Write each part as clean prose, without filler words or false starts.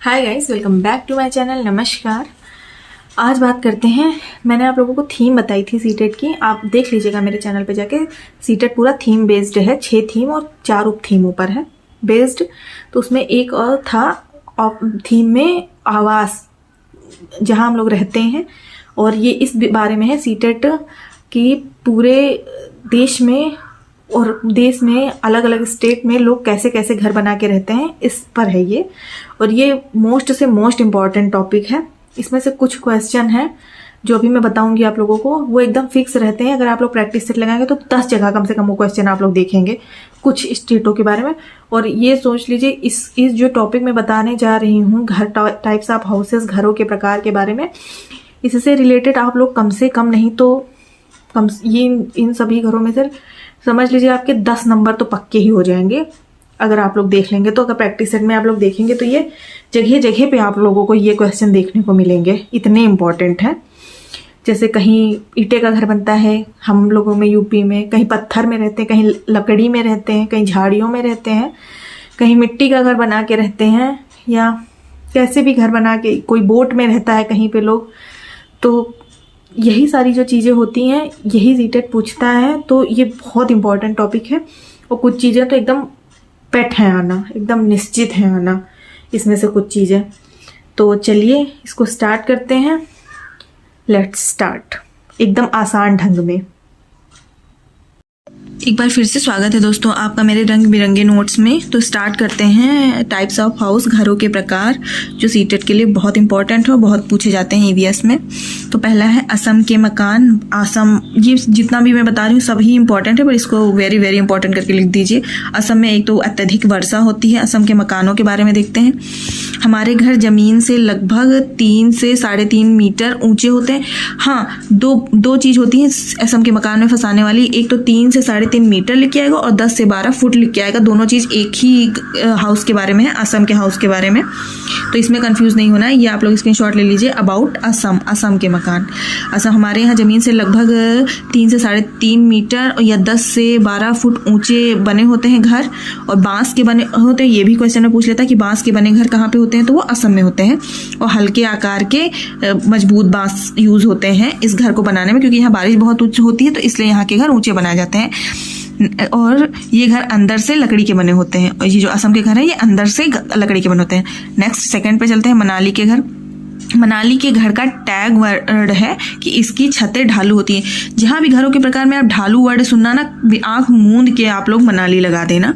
Hi guys, welcome back to my channel. नमस्कार। आज बात करते हैं, मैंने आप लोगों को थीम बताई थी सीटेट की, आप देख लीजिएगा मेरे चैनल पे जाके। सीटेट पूरा थीम बेस्ड है, 6 थीम और 4 उप थीमों पर है बेस्ड। तो उसमें एक और था थीम में आवास, जहां हम लोग रहते हैं, और ये इस बारे में है सीटेट की पूरे देश में और देश में अलग अलग स्टेट में लोग कैसे कैसे घर बना के रहते हैं, इस पर है ये। और ये मोस्ट से मोस्ट इम्पॉर्टेंट टॉपिक है। इसमें से कुछ क्वेश्चन हैं जो अभी मैं बताऊंगी आप लोगों को, वो एकदम फिक्स रहते हैं। अगर आप लोग प्रैक्टिस सेट लगाएंगे तो 10 जगह कम से कम वो क्वेश्चन आप लोग देखेंगे कुछ स्टेटों के बारे में। और ये सोच लीजिए, इस जो टॉपिक मैं बताने जा रही हूँ, घर टाइप्स ऑफ हाउसेस, घरों के प्रकार के बारे में, इससे रिलेटेड आप लोग कम से कम नहीं तो कम ये इन सभी घरों में से समझ लीजिए आपके 10 नंबर तो पक्के ही हो जाएंगे अगर आप लोग देख लेंगे तो। अगर प्रैक्टिस सेट में आप लोग देखेंगे तो ये जगह जगह पे आप लोगों को ये क्वेश्चन देखने को मिलेंगे, इतने इम्पॉर्टेंट हैं। जैसे कहीं ईंटे का घर बनता है हम लोगों में यूपी में, कहीं पत्थर में रहते हैं, कहीं लकड़ी में रहते हैं, कहीं झाड़ियों में रहते हैं, कहीं मिट्टी का घर बना के रहते हैं, या कैसे भी घर बना के, कोई बोट में रहता है कहीं पे लोग। तो यही सारी जो चीज़ें होती हैं यही सीटेट पूछता है। तो ये बहुत इंपॉर्टेंट टॉपिक है। और कुछ चीज़ें तो एकदम पेट हैं आना, एकदम निश्चित है आना इसमें से कुछ चीज़ें। तो चलिए इसको स्टार्ट करते हैं। लेट्स स्टार्ट एकदम आसान ढंग में। एक बार फिर से स्वागत है दोस्तों आपका मेरे रंग बिरंगे नोट्स में। तो स्टार्ट करते हैं टाइप्स ऑफ हाउस, घरों के प्रकार, जो सीटेट के लिए बहुत इंपॉर्टेंट है और बहुत पूछे जाते हैं ईवीएस में। तो पहला है असम के मकान। असम, ये जितना भी मैं बता रही हूँ सभी इंपॉर्टेंट है, पर इसको वेरी वेरी इंपॉर्टेंट करके लिख दीजिए। असम में एक तो अत्यधिक वर्षा होती है। असम के मकानों के बारे में देखते हैं। हमारे घर जमीन से लगभग 3 से 3.5 मीटर ऊंचे होते हैं। हाँ, दो चीज होती है असम के मकान में फंसाने वाली। एक तो 3 से 3.5 मीटर लिख के आएगा और 10 से 12 फुट लिख के आएगा। दोनों चीज एक ही हाउस के बारे में है, असम के हाउस के बारे में। तो इसमें कंफ्यूज नहीं होना है। ये आप लोग स्क्रीनशॉट ले लीजिए। अबाउट असम, असम के मकान। असम, हमारे यहाँ जमीन से लगभग 3 से 3.5 मीटर या 10 से 12 फुट ऊंचे बने होते हैं घर, और बांस के बने होते हैं। ये भी क्वेश्चन में पूछ लेता है कि बांस के बने घर कहाँ पे होते हैं, तो वो असम में होते हैं। और हल्के आकार के मजबूत बांस यूज होते हैं इस घर को बनाने में, क्योंकि यहाँ बारिश बहुत ऊंची होती है, तो इसलिए यहाँ के घर ऊंचे बनाए जाते हैं। और ये घर अंदर से लकड़ी के बने होते हैं। और ये जो असम के घर है ये अंदर से लकड़ी के बने होते हैं। नेक्स्ट सेकंड पे चलते हैं, मनाली के घर। मनाली के घर का टैग वर्ड है कि इसकी छतें ढालू होती हैं। जहाँ भी घरों के प्रकार में आप ढालू वर्ड सुनना ना, आंख मूंद के आप लोग मनाली लगा देना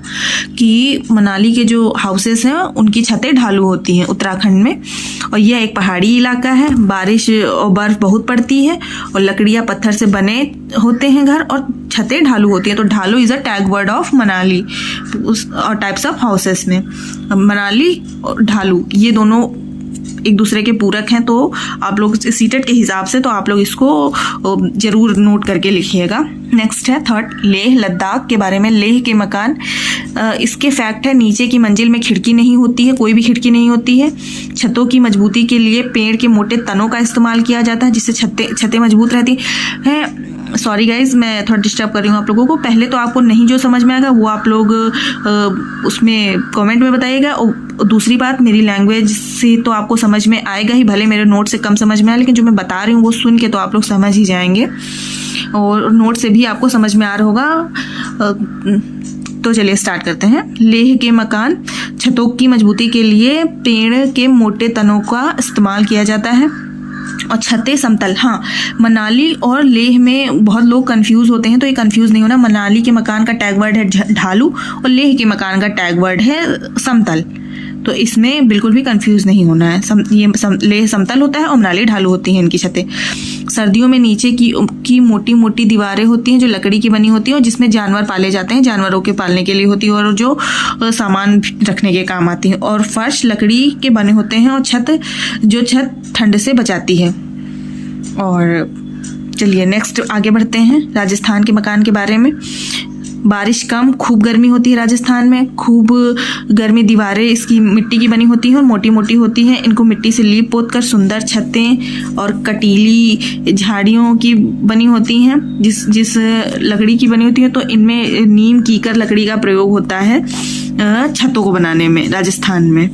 कि मनाली के जो हाउसेस हैं उनकी छतें ढालू होती हैं उत्तराखंड में। और यह एक पहाड़ी इलाका है, बारिश और बर्फ बहुत पड़ती है, और लकड़ियाँ पत्थर से बने होते हैं घर, और छतें ढालू होती हैं। तो ढालू is a tag word of Manali और टाइप्स ऑफ हाउसेस में। मनाली और ढालू ये दोनों एक दूसरे के पूरक हैं। तो आप लोग सीटेट के हिसाब से तो आप लोग इसको जरूर नोट करके लिखिएगा। नेक्स्ट है थर्ड, लेह लद्दाख के बारे में। लेह के मकान, इसके फैक्ट है नीचे की मंजिल में खिड़की नहीं होती है, कोई भी खिड़की नहीं होती है। छतों की मजबूती के लिए पेड़ के मोटे तनों का इस्तेमाल किया जाता है, जिससे छतें मजबूत रहती हैं। सॉरी गाइज, मैं थोड़ा डिस्टर्ब कर रही हूँ आप लोगों को। पहले तो आपको नहीं जो समझ में आएगा वो आप लोग उसमें कमेंट में बताइएगा। और दूसरी बात, मेरी लैंग्वेज से तो आपको समझ में आएगा ही, भले मेरे नोट से कम समझ में आए, लेकिन जो मैं बता रही हूँ वो सुन के तो आप लोग समझ ही जाएंगे, और नोट से भी आपको समझ में आ रहा होगा। तो चलिए स्टार्ट करते हैं। लेह के मकान, छतों की मजबूती के लिए पेड़ के मोटे तनों का इस्तेमाल किया जाता है, और छतें समतल। हाँ, मनाली और लेह में बहुत लोग कंफ्यूज होते हैं, तो ये कंफ्यूज नहीं होना। मनाली के मकान का टैग वर्ड है ढालू, और लेह के मकान का टैग वर्ड है समतल। तो इसमें बिल्कुल भी कंफ्यूज नहीं होना है। लेह समतल होता है और मनाली ढालू होती हैं इनकी छतें। सर्दियों में नीचे की मोटी मोटी दीवारें होती हैं जो लकड़ी की बनी होती है, और जिसमें जानवर पाले जाते हैं, जानवरों के पालने के लिए होती है, और जो सामान रखने के काम आती है। और फर्श लकड़ी के बने होते हैं, और छत ठंड से बचाती है। और चलिए नेक्स्ट आगे बढ़ते हैं, राजस्थान के मकान के बारे में। बारिश कम, खूब गर्मी होती है राजस्थान में, खूब गर्मी। दीवारें इसकी मिट्टी की बनी होती हैं और मोटी मोटी होती हैं। इनको मिट्टी से लीप पोत कर सुंदर छतें और कटीली झाड़ियों की बनी होती हैं, जिस लकड़ी की बनी होती है। तो इनमें नीम कीकर लकड़ी का प्रयोग होता है छतों को बनाने में राजस्थान में।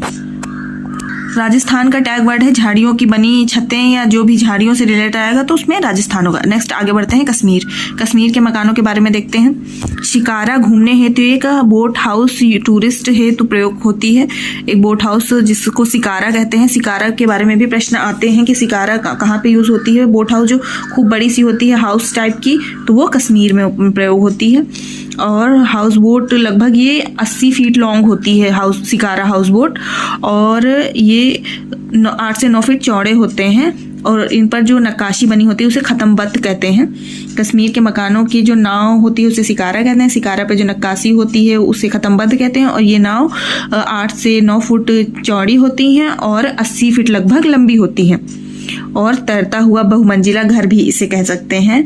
राजस्थान का टैग वर्ड है झाड़ियों की बनी छतें या जो भी झाड़ियों से रिलेटेड आएगा तो उसमें राजस्थान होगा। नेक्स्ट आगे बढ़ते हैं कश्मीर। कश्मीर के मकानों के बारे में देखते हैं। शिकारा घूमने हेतु एक बोट हाउस टूरिस्ट हेतु प्रयोग होती है। एक बोट हाउस जिसको शिकारा कहते हैं। शिकारा के बारे में भी प्रश्न आते हैं कि शिकारा कहाँ पे यूज होती है। बोट हाउस जो खूब बड़ी सी होती है हाउस टाइप की, तो वो कश्मीर में प्रयोग होती है। और हाउस बोट लगभग ये 80 फीट लॉन्ग होती है शिकारा हाउस बोट, और ये 8 से 9 फीट चौड़े होते हैं और इन पर जो नक्काशी बनी होती है उसे खत्मबत्त कहते हैं। कश्मीर के मकानों की जो नाव होती है उसे शिकारा कहते हैं। शिकारा पे जो नक्काशी होती है उसे खत्मबत्त कहते हैं। और ये नाव 8 से 9 फुट चौड़ी होती हैं और 80 फीट लगभग लंबी होती हैं। और तैरता हुआ बहुमंजिला घर भी इसे कह सकते हैं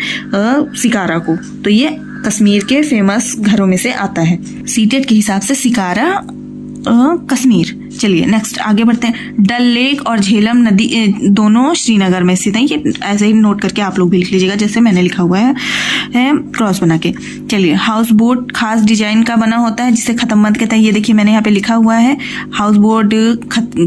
शिकारा को। तो ये कश्मीर के फेमस घरों में से आता है। सीटेट के हिसाब से शिकारा कश्मीर। चलिए नेक्स्ट आगे बढ़ते हैं। डल लेक और झेलम नदी दोनों श्रीनगर में स्थित हैं। ये ऐसे ही नोट करके आप लोग भी लिख लीजिएगा जैसे मैंने लिखा हुआ है क्रॉस बना के। चलिए हाउस बोट खास डिजाइन का बना होता है जिसे खत्मबंद कहते हैं। ये देखिए मैंने यहाँ पे लिखा हुआ है हाउस बोट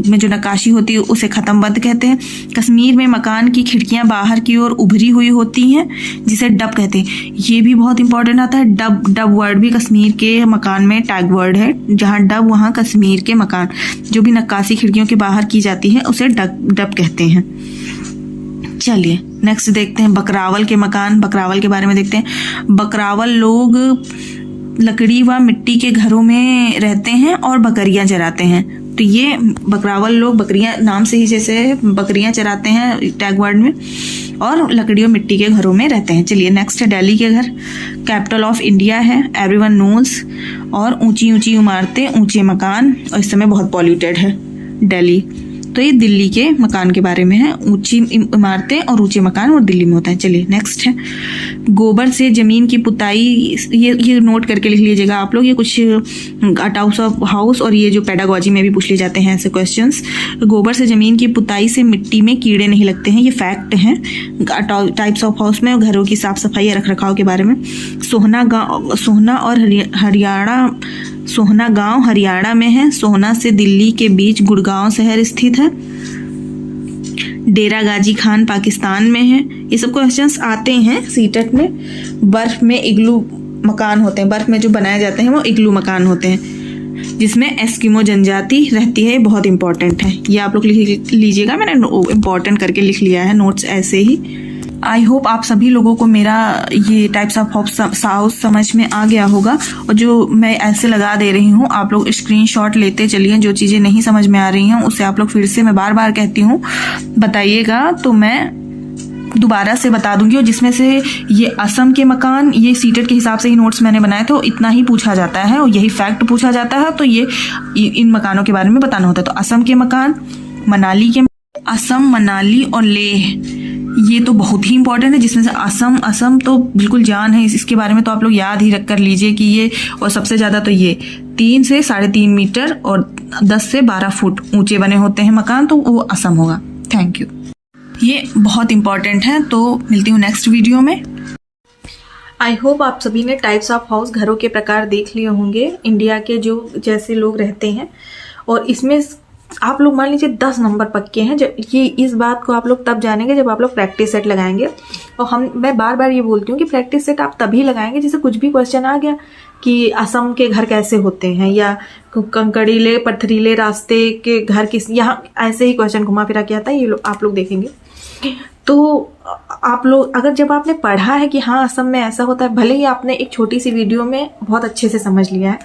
में जो नक्काशी होती है उसे खत्मबंद कहते हैं। कश्मीर में मकान की खिड़कियां बाहर की ओर उभरी हुई होती हैं जिसे डब कहते हैं। ये भी बहुत इंपॉर्टेंट आता है। डब वर्ड भी कश्मीर के मकान में टैग वर्ड है। जहाँ डब वहाँ कश्मीर के मकान जो भी नक्काशी खिड़कियों के बाहर की जाती है उसे डब कहते हैं। चलिए नेक्स्ट देखते हैं बकरावल के मकान। बकरावल के बारे में देखते हैं। बकरावल लोग लकड़ी व मिट्टी के घरों में रहते हैं और बकरियां चराते हैं। तो ये बकरावल लोग बकरियां नाम से ही जैसे बकरियां चराते हैं टैग वर्ड में, और लकड़ी और मिट्टी के घरों में रहते हैं। चलिए नेक्स्ट है दिल्ली के घर। कैपिटल ऑफ इंडिया है, एवरीवन नोज। और ऊंची ऊंची इमारतें, ऊंचे मकान, और इस समय बहुत पॉल्यूटेड है दिल्ली। तो ये दिल्ली के मकान के बारे में है। ऊंची इमारतें और ऊंचे मकान और दिल्ली में होता है। चलिए नेक्स्ट है गोबर से जमीन की पुताई। ये नोट करके लिख लीजिएगा आप लोग। ये कुछ टाइप्स ऑफ हाउस और ये जो पेडागोजी में भी पूछ लिए जाते हैं ऐसे क्वेश्चंस। गोबर से जमीन की पुताई से मिट्टी में कीड़े नहीं लगते हैं, ये फैक्ट है। टाइप्स ऑफ हाउस में घरों की साफ सफाई या रख रखाव के बारे में। सोहना गांव हरियाणा में है। सोहना से दिल्ली के बीच गुड़गांव शहर स्थित है। डेरा गाजी खान पाकिस्तान में है। ये सब क्वेश्चंस आते हैं सीटेट में। बर्फ में इग्लू मकान होते हैं। बर्फ में जो बनाए जाते हैं वो इग्लू मकान होते हैं जिसमें एस्किमो जनजाति रहती है। बहुत इंपॉर्टेंट है, ये आप लोग लिख लीजिएगा। मैंने इंपॉर्टेंट करके लिख लिया है नोट्स ऐसे ही। आई होप आप सभी लोगों को मेरा ये टाइप्स ऑफ हाउस समझ में आ गया होगा। और जो मैं ऐसे लगा दे रही हूँ आप लोग स्क्रीनशॉट लेते चलिए। जो चीज़ें नहीं समझ में आ रही हैं उसे आप लोग फिर से, मैं बार बार कहती हूँ, बताइएगा तो मैं दोबारा से बता दूंगी। और जिसमें से ये असम के मकान, ये सीटेट के हिसाब से ही नोट्स मैंने बनाए थे, इतना ही पूछा जाता है और यही फैक्ट पूछा जाता है। तो ये इन मकानों के बारे में बताना होता है। तो असम के मकान, असम, मनाली और लेह, ये तो बहुत ही इंपॉर्टेंट है। जिसमें से असम तो बिल्कुल जान है, इसके बारे में तो आप लोग याद ही रख कर लीजिए कि ये, और सबसे ज़्यादा तो ये 3 से 3.5 मीटर और 10 से 12 फुट ऊंचे बने होते हैं मकान, तो वो असम होगा। थैंक यू, ये बहुत इंपॉर्टेंट है। तो मिलती हूँ नेक्स्ट वीडियो में। आई होप आप सभी ने टाइप्स ऑफ हाउस घरों के प्रकार देख लिए होंगे इंडिया के जो जैसे लोग रहते हैं। और इसमें आप लोग मान लीजिए 10 नंबर पक्के हैं। जब ये इस बात को आप लोग तब जानेंगे जब आप लोग प्रैक्टिस सेट लगाएंगे। और मैं बार बार ये बोलती हूँ कि प्रैक्टिस सेट आप तभी लगाएंगे जैसे कुछ भी क्वेश्चन आ गया कि असम के घर कैसे होते हैं, या कंकड़ीले पथरीले रास्ते के घर किस, यहाँ ऐसे ही क्वेश्चन घुमा फिरा के आता है। ये आप लोग देखेंगे। तो आप लोग अगर जब आपने पढ़ा है कि हाँ असम में ऐसा होता है, भले ही आपने एक छोटी सी वीडियो में बहुत अच्छे से समझ लिया है,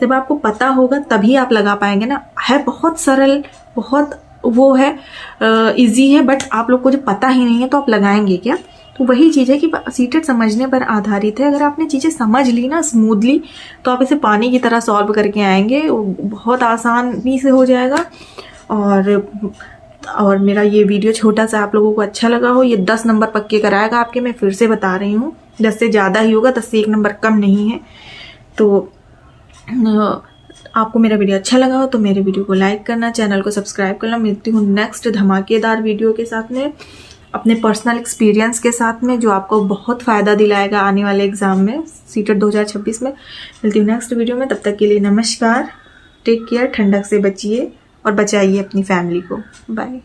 जब आपको पता होगा तभी आप लगा पाएंगे ना। है बहुत सरल, बहुत वो है इजी है, बट आप लोग को जब पता ही नहीं है तो आप लगाएंगे क्या। तो वही चीज़ है कि सीटेट समझने पर आधारित है। अगर आपने चीज़ें समझ ली ना स्मूथली, तो आप इसे पानी की तरह सॉल्व करके आएंगे, बहुत आसानी से हो जाएगा। और मेरा ये वीडियो छोटा सा आप लोगों को अच्छा लगा हो, ये 10 नंबर पक्के कराएगा आपके। मैं फिर से बता रही हूँ, 10 से ज़्यादा ही होगा, 10 से 1 नंबर कम नहीं है। तो आपको मेरा वीडियो अच्छा लगा हो तो मेरे वीडियो को लाइक करना, चैनल को सब्सक्राइब करना। मिलती हूँ नेक्स्ट धमाकेदार वीडियो के साथ में, अपने पर्सनल एक्सपीरियंस के साथ में, जो आपको बहुत फ़ायदा दिलाएगा आने वाले एग्जाम में सीटेट 2026 में। मिलती हूँ नेक्स्ट वीडियो में, तब तक के लिए नमस्कार, टेक केयर, ठंडक से बचिए, और बचाइए अपनी फैमिली को। बाय।